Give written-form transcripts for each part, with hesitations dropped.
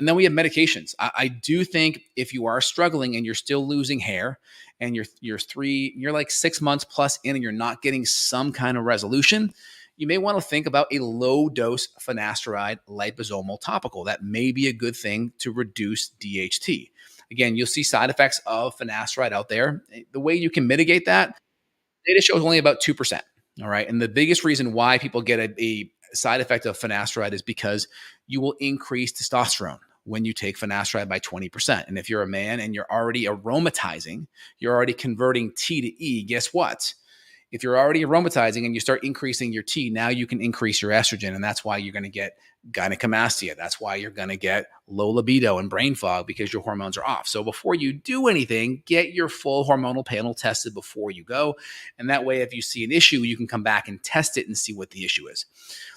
And then we have medications. I do think if you are struggling and you're still losing hair and you're like 6 months plus in and you're not getting some kind of resolution, you may want to think about a low dose finasteride liposomal topical. That may be a good thing to reduce DHT. Again, you'll see side effects of finasteride out there. The way you can mitigate that, data shows only about 2%. All right. And the biggest reason why people get a side effect of finasteride is because you will increase testosterone when you take finasteride by 20%. And if you're a man and you're already aromatizing, you're already converting T to E, guess what? If you're already aromatizing and you start increasing your T, now you can increase your estrogen. And that's why you're going to get gynecomastia. That's why you're going to get low libido and brain fog, because your hormones are off. So before you do anything, get your full hormonal panel tested before you go. And that way, if you see an issue, you can come back and test it and see what the issue is.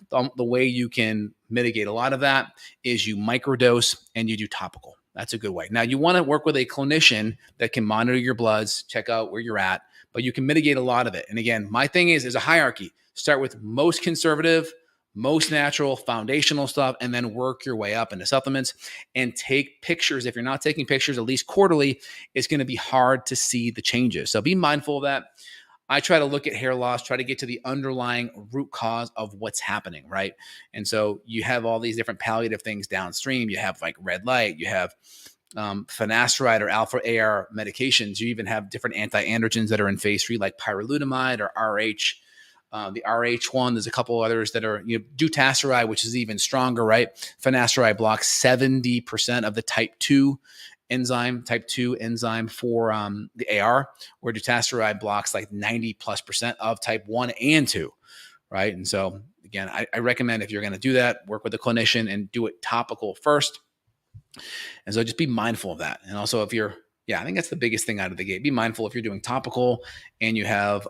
The way you can mitigate a lot of that is you microdose and you do topical. That's a good way. Now, you want to work with a clinician that can monitor your bloods, check out where you're at, but you can mitigate a lot of it. And again, my thing is a hierarchy. Start with most conservative, most natural, foundational stuff, and then work your way up into supplements and take pictures. If you're not taking pictures at least quarterly, it's going to be hard to see the changes. So be mindful of that. I try to look at hair loss, try to get to the underlying root cause of what's happening, right? And so you have all these different palliative things downstream. You have like red light, you have finasteride or alpha AR medications. You even have different anti-androgens that are in phase 3, like pyrolutamide or RH. The RH1, there's a couple others that are, dutasteride, which is even stronger, right? Finasteride blocks 70% of the type 2 enzyme for the AR, where dutasteride blocks like 90+% of type 1 and 2, right? And so again, I recommend if you're going to do that, work with a clinician and do it topical first. And so just be mindful of that. And also if I think that's the biggest thing out of the gate. Be mindful if you're doing topical and you have,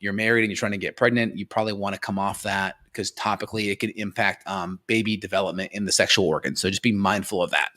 you're married and you're trying to get pregnant, you probably want to come off that, because topically it can impact baby development in the sexual organs. So just be mindful of that. So